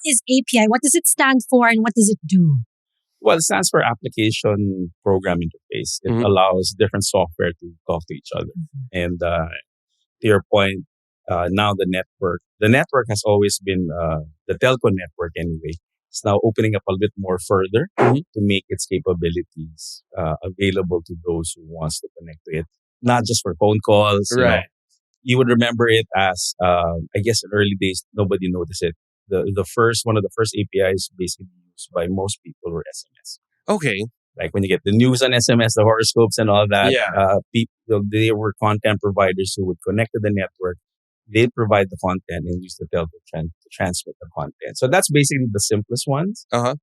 is API? What does it stand for and what does it do? Well, it stands for Application Program Interface. It allows different software to talk to each other. And to your point, now the network has always been the telco network anyway. It's now opening up a bit more further to make its capabilities available to those who wants to connect to it. Not just for phone calls. Right. You would remember it as, I guess in early days, nobody noticed it. One of the first APIs basically used by most people were SMS. Okay. Like when you get the news on SMS, the horoscopes and all that, they were content providers who would connect to the network. They'd provide the content and use the telco to transmit the content. So that's basically the simplest ones a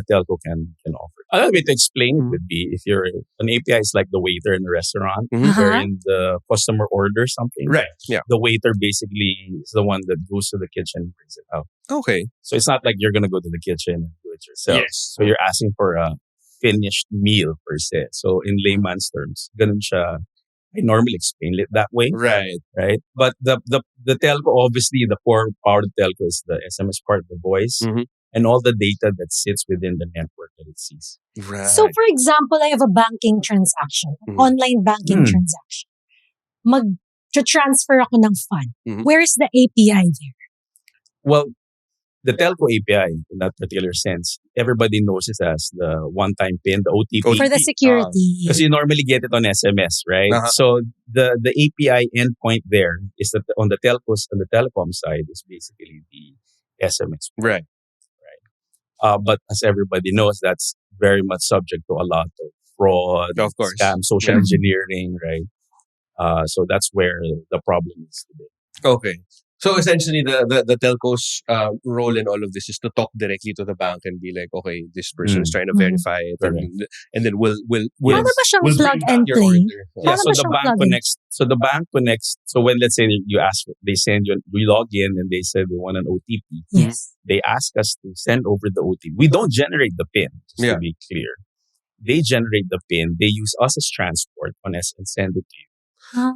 telco can offer. Another way to explain it would be if you're an API is like the waiter in a restaurant, wherein the customer orders something. Right. Yeah. The waiter basically is the one that goes to the kitchen and brings it out. Okay. So it's not like you're gonna go to the kitchen and do it yourself. Yes. So you're asking for a finished meal per se. So in layman's terms, ganun siya. I normally explain it that way. Right. Right. But the telco, obviously, the core part of the telco is the SMS part, the voice, and all the data that sits within the network that it sees. Right. So for example, I have a banking transaction, online banking transaction. Mag-transfer ako ng fund. Where is the API there? Well, the telco API, in that particular sense, everybody knows it as the one-time PIN, the OTP. For the security. Because you normally get it on SMS, right? So the API endpoint there is that on the telecom side is basically the SMS. Right. But as everybody knows, that's very much subject to a lot of fraud, Of course. scam, social engineering, right? So that's where the problem is today. Okay. So essentially, the telco's role in all of this is to talk directly to the bank and be like, okay, this person is trying to verify it, and then we'll Paano ba siyang bring plug back and your play? order. Yeah, Paano so ba the siyang bank plug-in? connects. So the bank connects. So when let's say you ask, they send you, we log in and they said they want an OTP. Yes. They ask us to send over the OTP. We don't generate the PIN, just to be clear. They generate the PIN. They use us as transport on us and send it to you.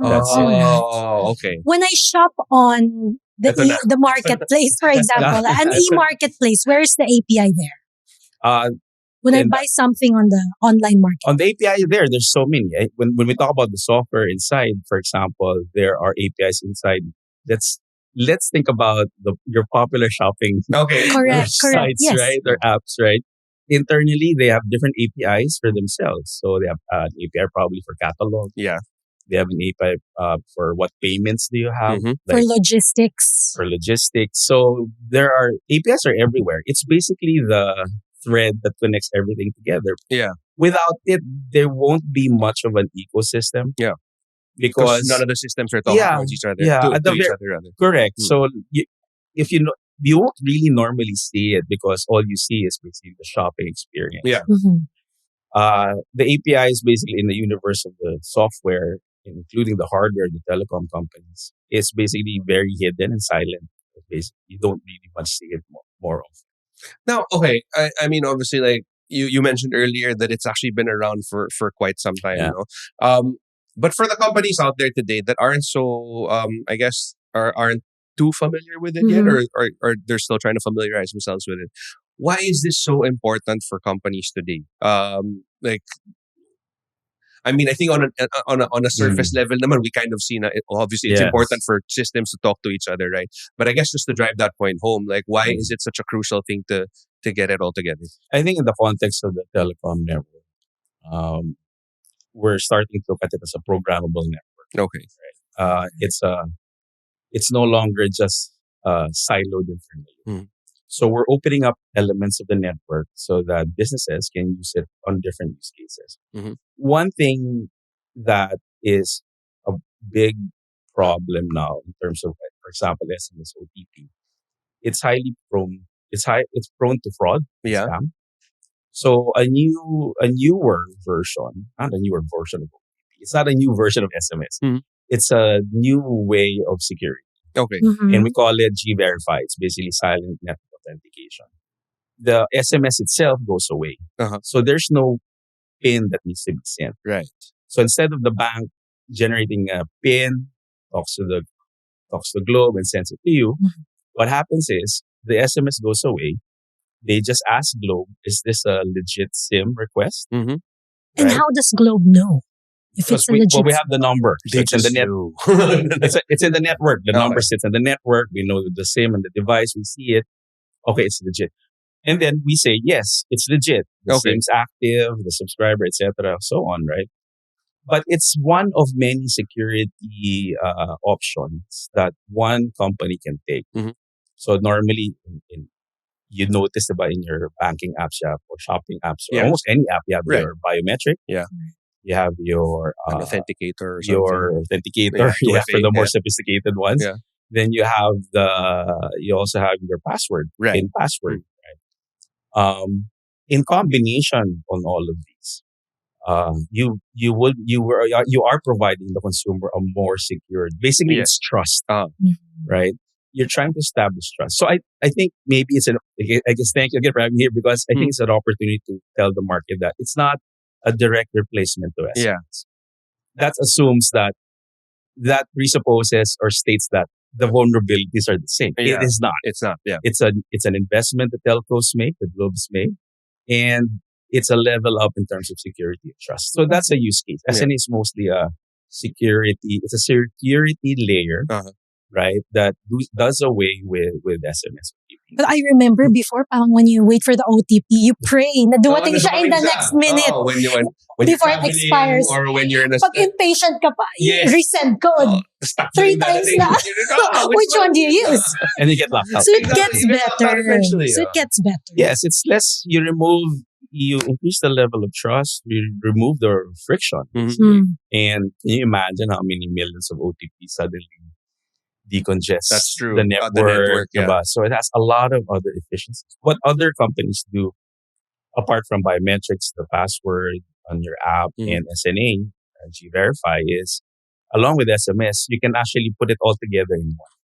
That's it. Oh, okay. When I shop on the marketplace, for example, an e-marketplace, where is the API there? When I buy something on the online market. On the API there's so many. Eh? When we talk about the software inside, for example, there are APIs inside. Let's think about your popular shopping Correct. sites, Yes. right? Or apps, right? Internally, they have different APIs for themselves. So they have an API probably for catalog. Yeah. They have an API for what payments do you have. For logistics. For logistics. So there are APIs are everywhere. It's basically the thread that connects everything together. Yeah. Without it, there won't be much of an ecosystem. Yeah. Because none of the systems are talking to each other. Yeah, To at the each very- other, rather. Correct. So if you know, you won't really normally see it because all you see is basically the shopping experience. Yeah. The API is basically in the universe of the software, including the hardware, the telecom companies. It's basically very hidden and silent. Basically, you don't really much see it more often. Now, okay, I mean, obviously, like you mentioned earlier that it's actually been around for quite some time, Yeah. you know. But for the companies out there today that aren't so, I guess, aren't too familiar with it yet, or they're still trying to familiarize themselves with it, why is this so important for companies today? Like, I mean, I think on a surface level, naman, we kind of see na obviously it's Yes. important for systems to talk to each other, right? But I guess just to drive that point home, like, why is it such a crucial thing to get it all together? I think in the context of the telecom network, we're starting to look at it as a programmable network. Okay. It's no longer just siloed internally. So we're opening up elements of the network so that businesses can use it on different use cases. One thing that is a big problem now in terms of, for example, SMS OTP, it's highly prone. It's prone to fraud, Yeah. scam. So a newer version, not a newer version of OTP. It's not a new version of SMS. It's a new way of security. Okay. And we call it G-Verify. It's basically silent network authentication. The SMS itself goes away. So there's no PIN that needs to be sent. Right. So instead of the bank generating a PIN, talks to the Globe and sends it to you, what happens is the SMS goes away. They just ask Globe, is this a legit SIM request? Mm-hmm. And Right? how does Globe know if it's a legit? We have the number. So it's in the net. knew. It's in the network. The Okay. number sits in the network. We know the SIM and the device. We see it. Okay, it's legit. And then we say, yes, it's legit. The Okay. SIM's active, the subscriber, etc., so on, right? But it's one of many security options that one company can take. Mhm. So normally, you notice about in your banking apps, you have, or shopping apps, or Yeah. almost any app, you have Right. your biometric. Yeah. You have your An authenticator or something. your authenticator, Yeah, yeah, for 2FA, the more yeah. sophisticated ones. Yeah. Then you also have your password, Right. PIN password, right? In combination on all of these, you are providing the consumer a more secured. Basically, Yes. it's trust, Mhm. right? You're trying to establish trust. So I think maybe I guess thank you again for having me here, because I think it's an opportunity to tell the market that it's not a direct replacement to SMS. Yeah. That assumes that presupposes or states that the vulnerabilities are the same. Yeah. It is not. It's not. Yeah. It's an investment the telcos make, the Globes make, and it's a level up in terms of security and trust. So that's a use case. Yeah. SNA is mostly a security. It's a security layer, Uh-huh. right? That does away with SMS. But I remember before, parang when you wait for the OTP, you pray na dumating siya in the next minute. Oh, when Before you're it traveling, expires. or when you're in a Pag impatient ka pa, Yes. resend code. stuck 3 doing that times thing. na. Which one do you use? And you get locked out. So it Exactly. gets You get locked out better. eventually, So it gets better. Yes, it's less. You increase the level of trust. You remove the friction. Mm. And can you imagine how many millions of OTPs suddenly decongest That's true. the The network? network, yeah. diba? So it has a lot of other efficiencies. What other companies do, apart from biometrics, the password on your app, Mhm. and SNA, G-Verify, is along with SMS, you can actually put it all together in one.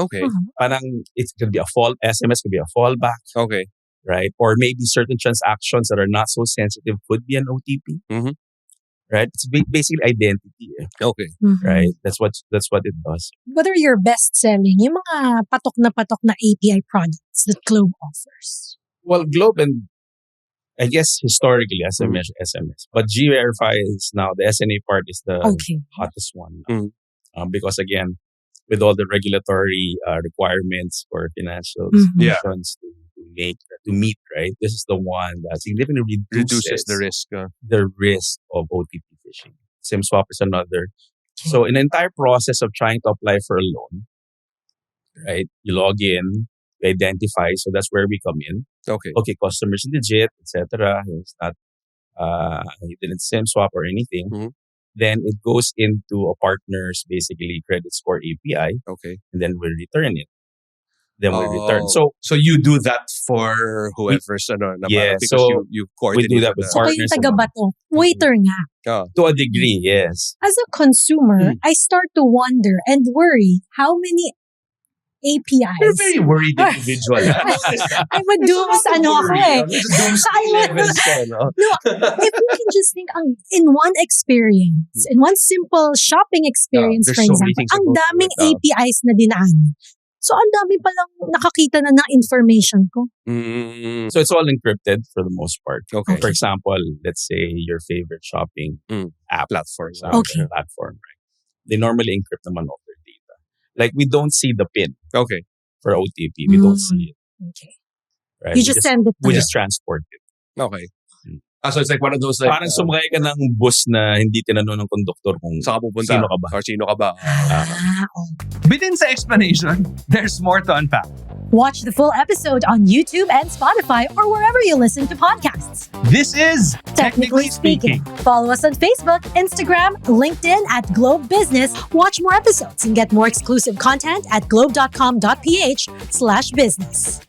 Okay. Oh. Parang it could be SMS could be a fallback, Okay. right? Or maybe certain transactions that are not so sensitive could be an OTP, Mhm. right? It's basically identity, Okay. Mhm. right? That's what it does. What are your best selling? Yung mga patok na API products that Globe offers. Well, Globe, and I guess historically SMS, but G-Verify is now the SNA part is the Okay. hottest one, Mhm. because again, with all the regulatory requirements for financial Mhm. Yeah. institutions to meet, right? This is the one that significantly Reduces the risk. the risk of OTP phishing. SIM swap is another. So in the entire process of trying to apply for a loan, right? You log in, you identify. So that's where we come in. Okay. Okay, customer's legit, etc. It's not, he didn't SIM swap or anything. Mhm. Then it goes into a partner's basically credit score API, Okay. and then we return it. Then we return. Oh. So you do that for whoever's Yeah, because so you coordinate we do that with So kayo partners taga and- bato. Waiter nga. to a degree, yes. As a consumer, I start to wonder and worry how many APIs. You're a very worried individual. I'm a dooms ako eh. No, if you can just think in one experience, in one simple shopping experience, there's for so many example, things that ang go through daming it, APIs na dinaan. So, ang dami palang nakakita na ng information ko. Mm, So it's all encrypted for the most part. okay. For example, let's say your favorite shopping app Platform. Okay. platform, right? They normally encrypt naman all their data. Like we don't see the PIN Okay. for OTP. We don't see it. Okay. Right? You just send it to we them. just transport it. Okay. So it's like one of those like Parang sumakay ka ng bus na hindi tinanong ng konduktor kung saan ka pupunta? sino ka ba. Or sino ka ba? Oh. Within sa explanation, there's more to unpack. Watch the full episode on YouTube and Spotify or wherever you listen to podcasts. This is Technically Speaking. Follow us on Facebook, Instagram, LinkedIn at Globe Business. Watch more episodes and get more exclusive content at globe.com.ph/business.